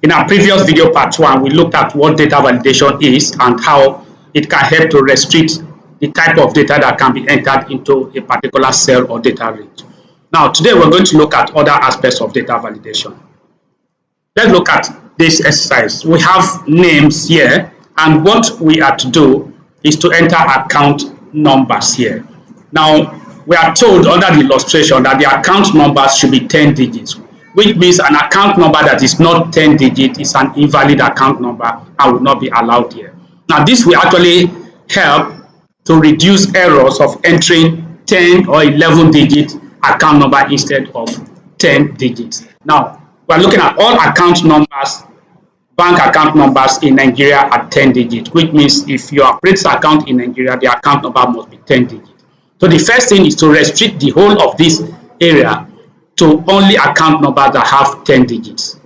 In our previous video, part 1, we looked at what data validation is and how it can help to restrict the type of data that can be entered into a particular cell or data range. Now, today we're going to look at other aspects of data validation. Let's look at this exercise. We have names here, and what we are to do is to enter account numbers here. Now, we are told under the illustration that the account numbers should be 10 digits, which means an account number that is not 10 digits is an invalid account number and will not be allowed here. Now, this will actually help to reduce errors of entering 10 or 11 digit account number instead of 10 digits. Now, we're looking at all account numbers, bank account numbers in Nigeria at 10 digits, which means if you operate an account in Nigeria, the account number must be 10 digits. So the first thing is to restrict the whole of this area to only account numbers that have 10 digits.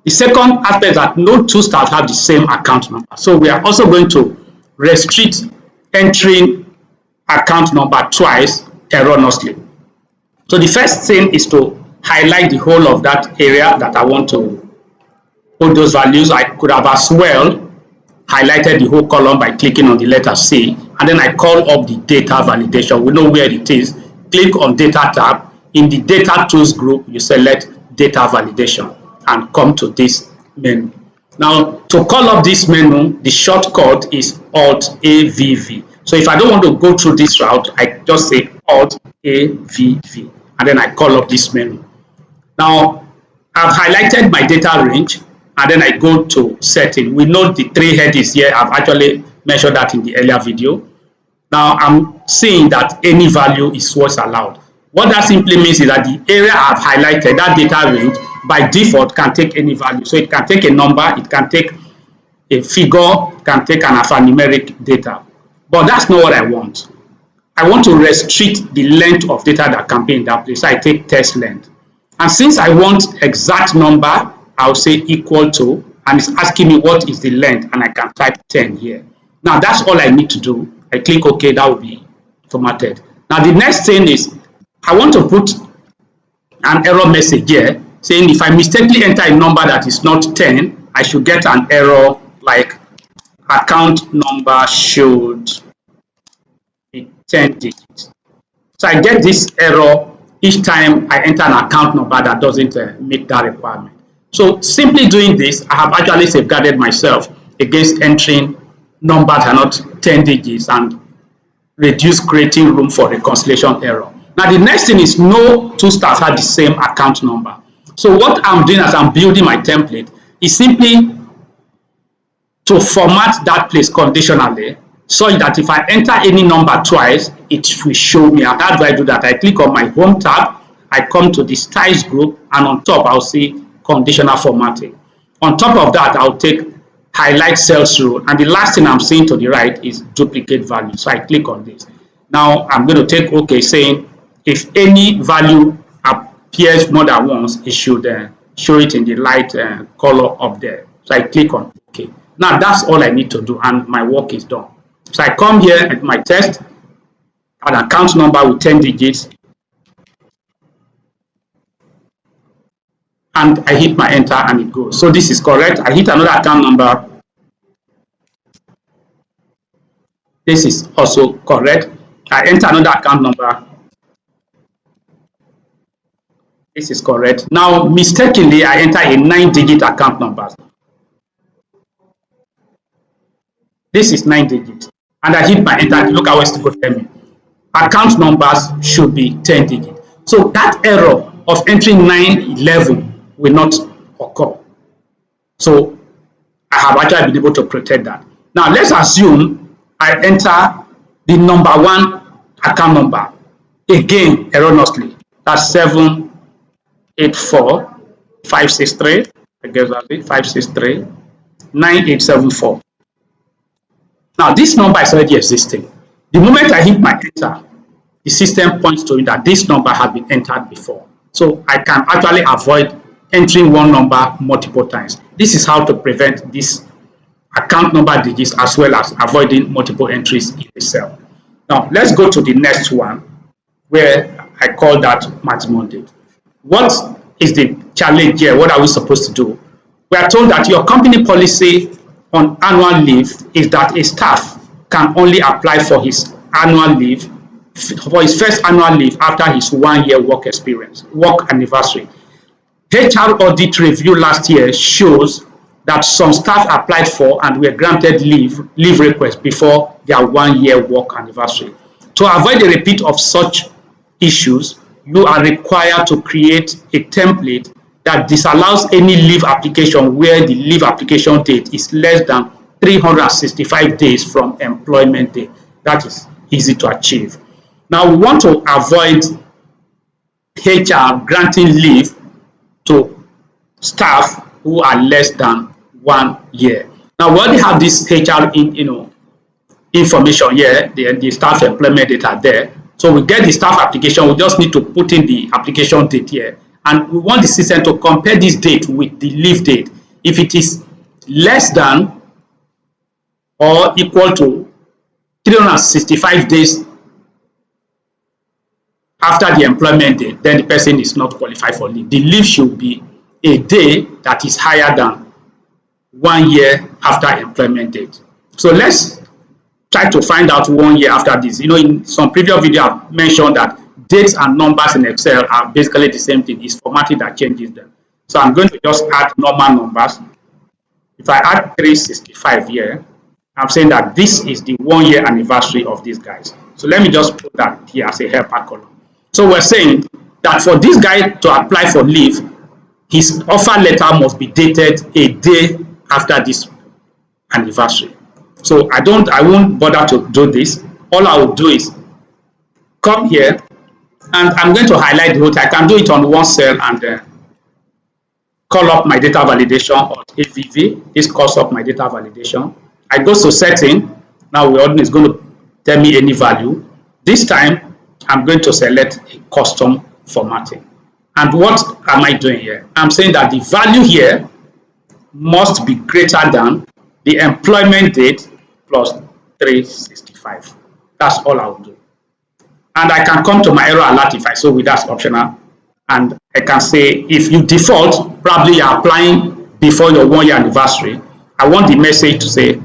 The second aspect is that no two staff have the same account number. So we are also going to restrict entering account number twice erroneously. So the first thing is to highlight the whole of that area that I want to put those values. I could have as well highlighted the whole column by clicking on the letter C, and then I call up the data validation. We know where it is. Click on data tab. In the data tools group, you select data validation and come to this menu. Now, to call up this menu, the shortcut is Alt-AVV. So if I don't want to go through this route, I just say Alt-AVV, and then I call up this menu. Now, I've highlighted my data range, and then I go to setting. We know the three headings here. I've actually mentioned that in the earlier video. Now, I'm seeing that any value is what's allowed. What that simply means is that the area I've highlighted, that data range, by default can take any value. So it can take a number, it can take a figure, it can take an alphanumeric data. But that's not what I want. I want to restrict the length of data that can be in that place. So I take text length. And since I want exact number, I'll say equal to, and it's asking me what is the length, and I can type 10 here. Now that's all I need to do. I click OK, that will be formatted. Now the next thing is, I want to put an error message here saying if I mistakenly enter a number that is not 10, I should get an error like account number should be 10 digits. So I get this error each time I enter an account number that doesn't meet that requirement. So simply doing this, I have actually safeguarded myself against entering numbers that are not 10 digits and reduce creating room for reconciliation error. Now the next thing is no two staff have the same account number. So what I'm doing as I'm building my template is simply to format that place conditionally such that if I enter any number twice, it will show me. And how do I do that? I click on my home tab, I come to the styles group, and on top I'll see conditional formatting. On top of that, I'll take highlight cells rule, and the last thing I'm seeing to the right is duplicate value. So I click on this. Now I'm going to take OK, saying if any value appears more than once, it should show it in the light color up there. So I click on OK. Now that's all I need to do, and my work is done. So I come here at my test, an account number with 10 digits, and I hit my enter and it goes. So this is correct. I hit another account number. This is also correct. I enter another account number. This is correct. Now, mistakenly, I enter a 9-digit account number. This is 9 digits. And I hit my enter. Look how it's going to tell me. Account numbers should be 10 digits. So that error of entering 911 will not occur. So I have actually been able to protect that. Now let's assume I enter the number 1 account number again erroneously. That's 784-563. I guess that's it. 563-9874. Now this number is already existing. The moment I hit my enter, the system points to it that this number has been entered before. So I can actually avoid entering one number multiple times. This is how to prevent this account number digits as well as avoiding multiple entries in the cell. Now let's go to the next one where I call that maximum date. What is the challenge here? What are we supposed to do? we are told that your company policy on annual leave is that a staff can only apply for his annual leave, for his first annual leave after his 1 year work experience, work anniversary. HR audit review last year shows that some staff applied for and were granted leave requests before their 1 year work anniversary. To avoid a repeat of such issues, you are required to create a template that disallows any leave application where the leave application date is less than 365 days from employment date. That is easy to achieve. Now, we want to avoid HR granting leave to staff who are less than 1 year. Now, we already have this HR information here, the staff employment data there. So we get the staff application, we just need to put in the application date here. And we want the system to compare this date with the leave date. If it is less than or equal to 365 days after the employment date, then the person is not qualified for leave. The leave should be a day that is higher than 1 year after employment date. So let's try to find out 1 year after this. In some previous video, I've mentioned that dates and numbers in Excel are basically the same thing. It's formatting that changes them. So I'm going to just add normal numbers. If I add 365 here, I'm saying that this is the 1 year anniversary of these guys. So let me just put that here as a helper column. So we're saying that for this guy to apply for leave, his offer letter must be dated a day after this anniversary. So I won't bother to do this. All I will do is come here and I'm going to highlight the root. I can do it on one cell and call up my data validation or AVV. This calls up my data validation. I go to setting. Now it's going to tell me any value. This time I'm going to select a custom formatting. And what am I doing here? I'm saying that the value here must be greater than the employment date plus 365. That's all I'll do. And I can come to my error alert if I so with that's optional. And I can say if you default, probably you're applying before your 1 year anniversary. I want the message to say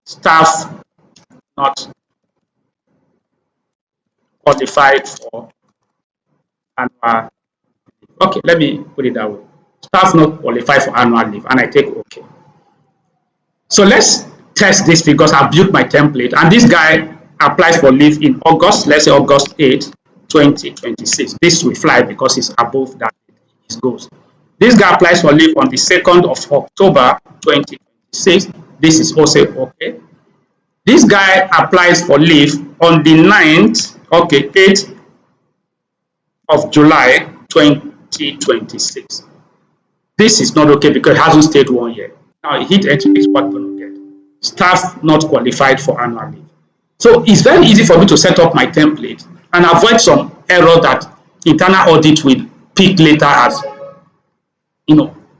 staff not qualified for annual. Okay, let me put it that way. Staff not qualified for annual leave, and I take OK. So let's test this because I've built my template, and this guy applies for leave in August, let's say August 8, 2026. This will fly because it's above that it goes. This guy applies for leave on the 2nd of October 2026. This is also okay. This guy applies for leave on the 9th, okay, 8th of July 2026. This is not okay because it hasn't stayed 1 year. Now hit enter is what we're going to get. Staff not qualified for annual leave. So it's very easy for me to set up my template and avoid some error that internal audit will pick later as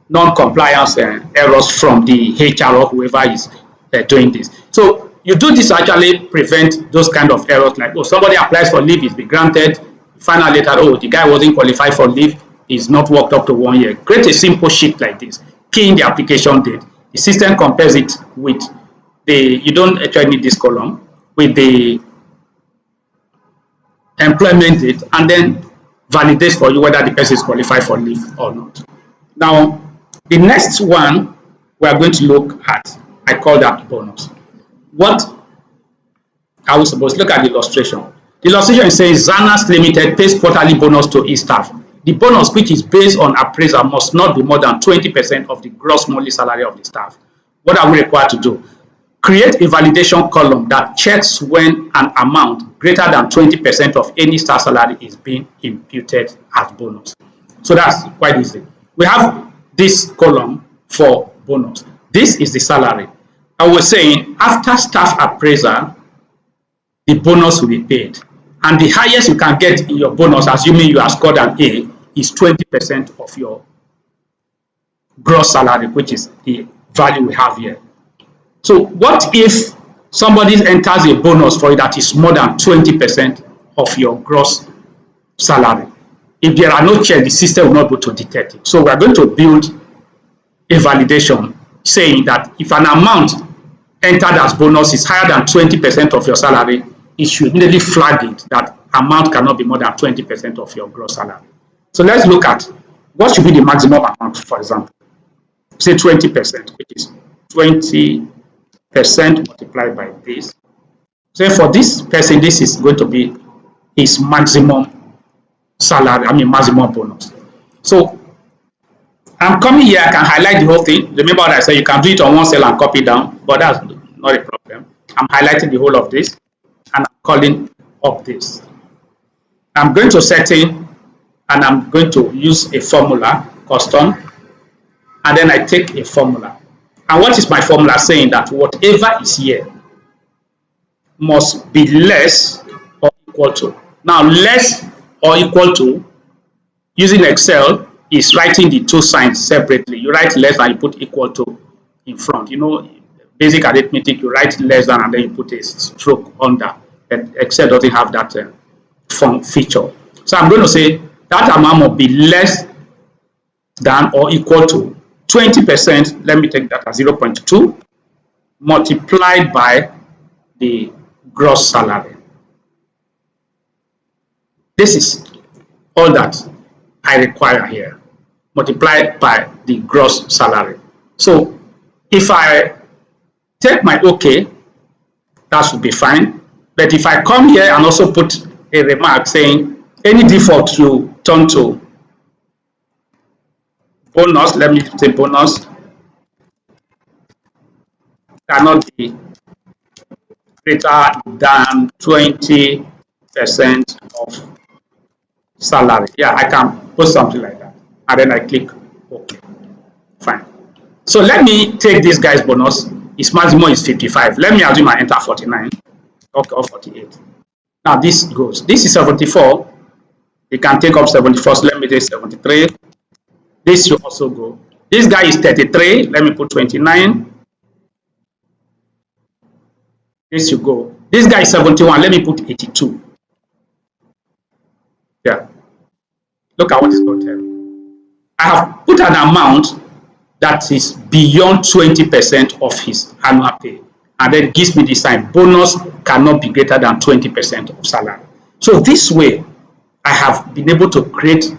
non-compliance errors from the HR or whoever is doing this. So you do this to actually prevent those kind of errors like, oh, somebody applies for leave, it's been granted, you find out later, oh, the guy wasn't qualified for leave, is not worked up to 1 year. Create a simple sheet like this, key in the application date. The system compares it with you don't actually need this column, with the employment date, and then validates for you whether the person is qualified for leave or not. Now, the next one we are going to look at, I call that bonus. What are we supposed to look at? The illustration. The illustration says Zanas Limited pays quarterly bonus to its staff. The bonus, which is based on appraisal, must not be more than 20% of the gross monthly salary of the staff. What are we required to do? Create a validation column that checks when an amount greater than 20% of any staff salary is being imputed as bonus. So that's quite easy. We have this column for bonus. This is the salary. I was saying after staff appraisal, the bonus will be paid. And the highest you can get in your bonus, assuming you are scored an A, is 20% of your gross salary, which is the value we have here. So what if somebody enters a bonus for you that is more than 20% of your gross salary? If there are no checks, the system will not be able to detect it. So we are going to build a validation saying that if an amount entered as bonus is higher than 20% of your salary, it should immediately flag it that amount cannot be more than 20% of your gross salary. So let's look at what should be the maximum amount, for example. Say 20%, which is 20% multiplied by this. So for this person, this is going to be his maximum salary, maximum bonus. So I'm coming here, I can highlight the whole thing. Remember what I said, you can do it on one cell and copy down, but that's not a problem. I'm highlighting the whole of this and I'm calling up this. I'm going to setting and I'm going to use a formula, custom, and then I take a formula. And what is my formula? Saying that whatever is here must be less or equal to. Now, less or equal to, using Excel, is writing the two signs separately. You write less and you put equal to in front. You know, basic arithmetic, you write less than and then you put a stroke under. And Excel doesn't have that font feature. So I'm going to say that amount must be less than or equal to 20%. Let me take that as 0.2 multiplied by the gross salary. This is all that I require here, multiplied by the gross salary. So if I take my OK, that should be fine. But if I come here and also put a remark saying any default you turn to bonus, let me say bonus cannot be greater than 20% of salary. Yeah, I can put something like that. And then I click OK. Fine. So let me take this guy's bonus. His maximum is 55. Let me assume I enter 49. Okay, or 48. Now this goes. This is 74. You can take up 74. So let me take 73. This should also go. This guy is 33. Let me put 29. This should go. This guy is 71. Let me put 82. Yeah. Look at what it's going to tell me. I have put an amount that is beyond 20% of his annual pay. And then it gives me this sign. Bonus cannot be greater than 20% of salary. So this way, I have been able to create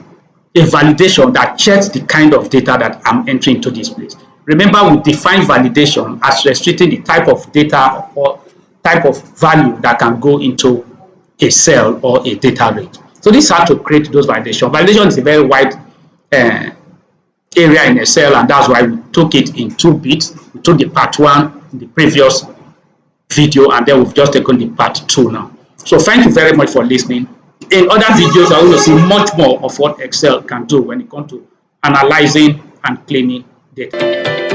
a validation that checks the kind of data that I'm entering into this place. Remember, we define validation as restricting the type of data or type of value that can go into a cell or a data range. So this is how to create those validations. Validation is a very wide area in Excel, and that's why we took it in 2 bits. We took the part 1 in the previous video, and then we've just taken the part 2 now. So thank you very much for listening. In other videos, I want to see much more of what Excel can do when it comes to analyzing and cleaning data.